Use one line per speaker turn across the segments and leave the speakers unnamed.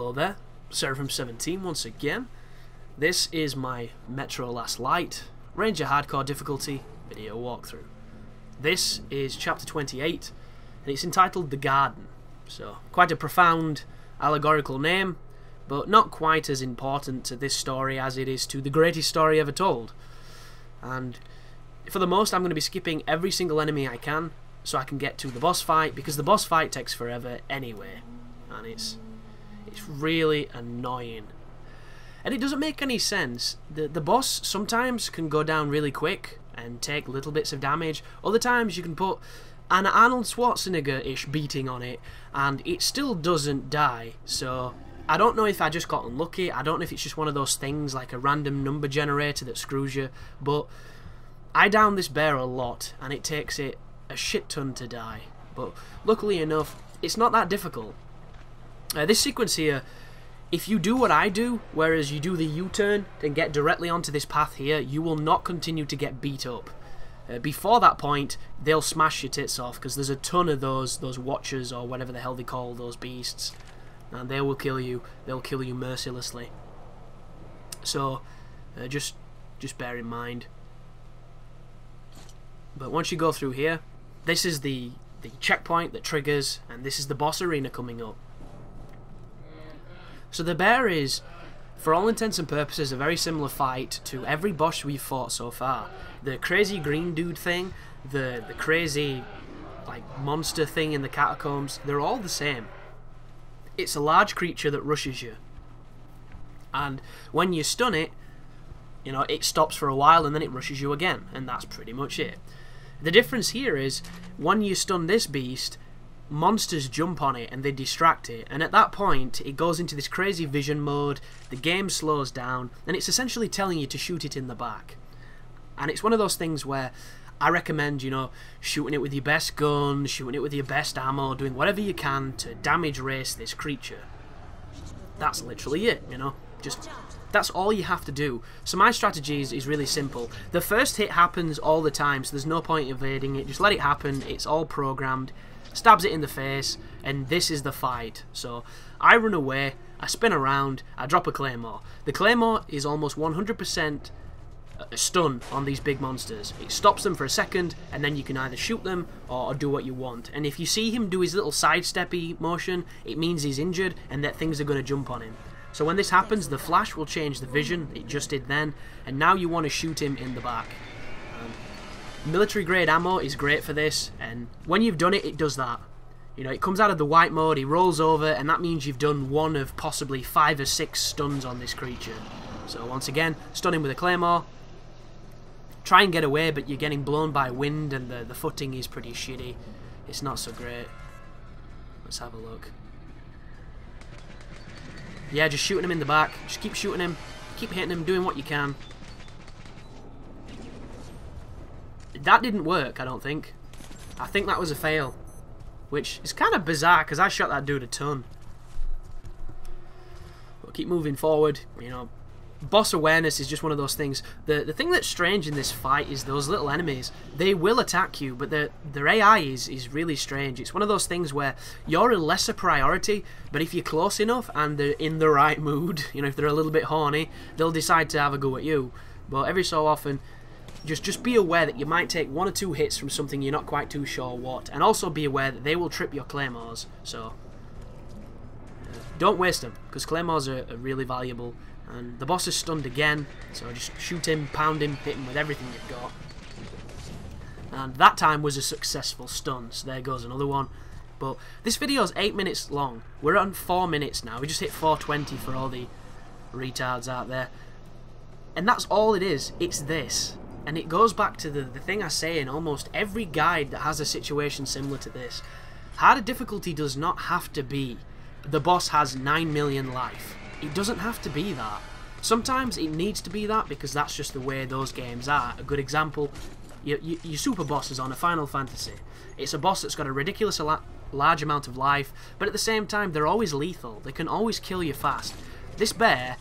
Hello there, Seraphim17 once again. This is my Metro Last Light Ranger Hardcore difficulty video walkthrough. This is chapter 28 and it's entitled The Garden. So quite a profound allegorical name, but not quite as important to this story as it is to the greatest story ever told. And for the most, I'm going to be skipping every single enemy I can so I can get to the boss fight, because the boss fight takes forever anyway, and it's really annoying. And it doesn't make any sense. The boss sometimes can go down really quick and take little bits of damage. Other times you can put an Arnold Schwarzenegger-ish beating on it and it still doesn't die. So I don't know if I just got unlucky. I don't know if it's just one of those things like a random number generator that screws you. But I down this bear a lot and it takes it a shit ton to die. But luckily enough, it's not that difficult. This sequence here, if you do what I do, whereas you do the U-turn and get directly onto this path here, you will not continue to get beat up. Before that point, they'll smash your tits off, because there's a ton of those watchers, or whatever the hell they call those beasts, and they will kill you. They'll kill you mercilessly. So, just bear in mind. But once you go through here, this is the checkpoint that triggers, and this is the boss arena coming up. So the bear is, for all intents and purposes, a very similar fight to every boss we've fought so far. The crazy green dude thing, the crazy like monster thing in the catacombs, they're all the same. It's a large creature that rushes you. And when you stun it, you know, it stops for a while and then it rushes you again, and that's pretty much it. The difference here is, when you stun this beast, monsters jump on it and they distract it, and at that point it goes into this crazy vision mode, the game slows down, and it's essentially telling you to shoot it in the back. And it's one of those things where I recommend, you know, shooting it with your best gun, shooting it with your best ammo, doing whatever you can to damage race this creature. That's literally it, you know, just that's all you have to do. So my strategy is really simple. The first hit happens all the time, so there's no point evading it, just let it happen, it's all programmed. Stabs it in the face, and this is the fight. So I run away, I spin around, I drop a claymore. The claymore is almost 100% stun on these big monsters. It stops them for a second, and then you can either shoot them or do what you want. And if you see him do his little sidesteppy motion, it means he's injured and that things are going to jump on him. So when this happens, the flash will change the vision. It just did then, and now you want to shoot him in the back. Military grade ammo is great for this, and when you've done it, it does that. You know, it comes out of the white mode, he rolls over, and that means you've done one of possibly 5 or 6 stuns on this creature. So once again, stun him with a claymore. Try and get away, but you're getting blown by wind, and the footing is pretty shitty. It's not so great. Let's have a look. Yeah, just shooting him in the back. Just keep shooting him, keep hitting him, doing what you can. That didn't work, I don't think. I think that was a fail. Which is kind of bizarre, because I shot that dude a ton. We'll keep moving forward. You know, boss awareness is just one of those things. The thing that's strange in this fight is those little enemies. They will attack you, but their AI is really strange. It's one of those things where you're a lesser priority, but if you're close enough and they're in the right mood, you know, if they're a little bit horny, they'll decide to have a go at you. But every so often, just be aware that you might take 1 or 2 hits from something you're not quite too sure what, and also be aware that they will trip your claymores, so don't waste them, because claymores are really valuable. And the boss is stunned again, so just shoot him, pound him, hit him with everything you've got. And that time was a successful stun, so there goes another one. But this video is 8 minutes long. We're on 4 minutes now. We just hit 4:20 for all the retards out there. And that's all it is. It's this. And it goes back to the thing I say in almost every guide that has a situation similar to this. Harder difficulty does not have to be the boss has 9 million life. It doesn't have to be that. Sometimes it needs to be that, because that's just the way those games are. A good example, your super bosses on a Final Fantasy. It's a boss that's got a ridiculous large amount of life, but at the same time they're always lethal. They can always kill you fast. This bear,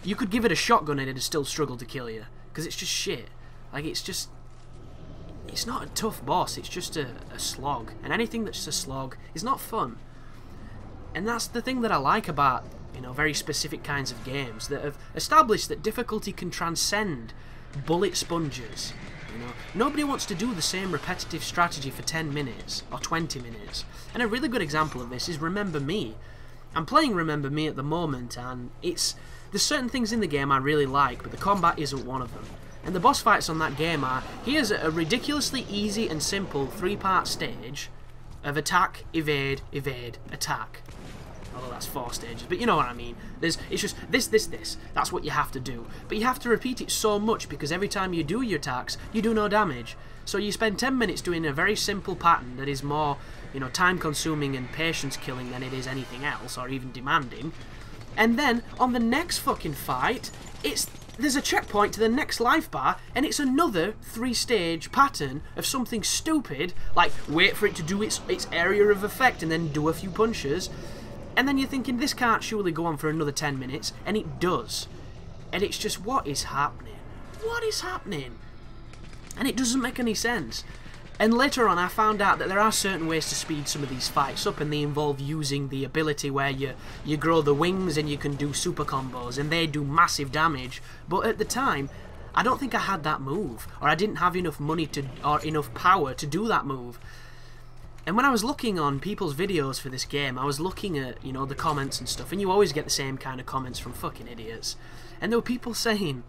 you could give it a shotgun and it'd still struggle to kill you, because it's just shit. Like, it's not a tough boss, it's just a slog. And anything that's a slog is not fun. And that's the thing that I like about you know, very specific kinds of games that have established that difficulty can transcend bullet sponges. You know, nobody wants to do the same repetitive strategy for 10 minutes or 20 minutes. And a really good example of this is Remember Me. I'm playing Remember Me at the moment, and there's certain things in the game I really like, but the combat isn't one of them. And the boss fights on that game are, here's a ridiculously easy and simple 3-part stage of attack, evade, evade, attack. Although that's 4 stages, but you know what I mean. It's just this. That's what you have to do. But you have to repeat it so much because every time you do your attacks, you do no damage. So you spend 10 minutes doing a very simple pattern that is more, you know, time-consuming and patience-killing than it is anything else, or even demanding. And then, on the next fucking fight, there's a checkpoint to the next life bar, and it's another 3-stage pattern of something stupid, like wait for it to do its area of effect and then do a few punches. And then you're thinking, this can't surely go on for another 10 minutes, and it does. And it's just, what is happening? What is happening? And it doesn't make any sense. And later on I found out that there are certain ways to speed some of these fights up, and they involve using the ability where you grow the wings and you can do super combos, and they do massive damage. But at the time, I don't think I had that move, or I didn't have enough money or enough power to do that move. And when I was looking on people's videos for this game, I was looking at, you know, the comments and stuff, and you always get the same kind of comments from fucking idiots. And there were people saying,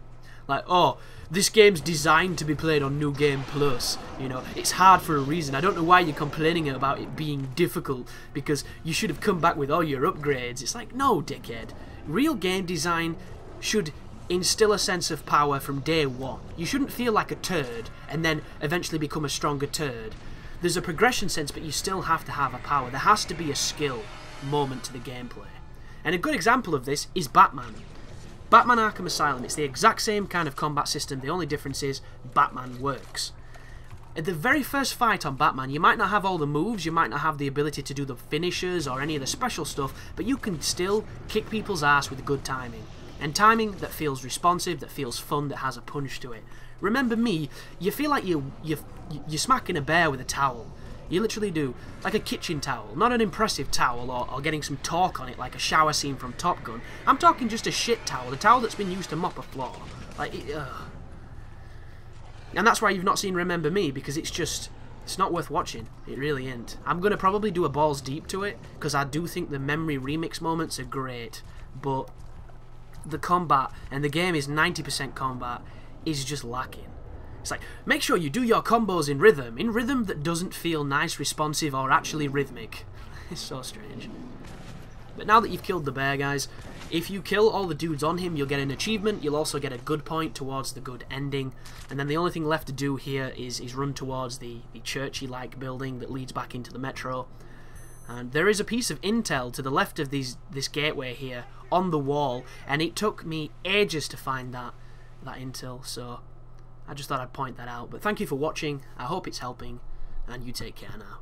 like, oh, this game's designed to be played on New Game Plus, you know, it's hard for a reason. I don't know why you're complaining about it being difficult, because you should have come back with all your upgrades. It's like, no, dickhead. Real game design should instill a sense of power from day one. You shouldn't feel like a turd and then eventually become a stronger turd. There's a progression sense, but you still have to have a power. There has to be a skill moment to the gameplay. And a good example of this is Batman. Batman Arkham Asylum. It's the exact same kind of combat system. The only difference is Batman works. At the very first fight on Batman, you might not have all the moves, you might not have the ability to do the finishers or any of the special stuff, but you can still kick people's ass with good timing. And timing that feels responsive, that feels fun, that has a punch to it. Remember Me, you feel like you're smacking a bear with a towel. You literally do. Like a kitchen towel. Not an impressive towel or getting some torque on it like a shower scene from Top Gun. I'm talking just a shit towel. A towel that's been used to mop a floor. Like, and that's why you've not seen Remember Me, because it's not worth watching. It really ain't. I'm going to probably do a balls deep to it, because I do think the memory remix moments are great. But the combat, and the game is 90% combat, is just lacking. It's like, make sure you do your combos in rhythm that doesn't feel nice, responsive, or actually rhythmic. It's so strange. But now that you've killed the bear, guys, if you kill all the dudes on him, you'll get an achievement, you'll also get a good point towards the good ending, and then the only thing left to do here is run towards the churchy-like building that leads back into the metro. And there is a piece of intel to the left of this gateway here, on the wall, and it took me ages to find that intel, so I just thought I'd point that out. But thank you for watching, I hope it's helping, and you take care now.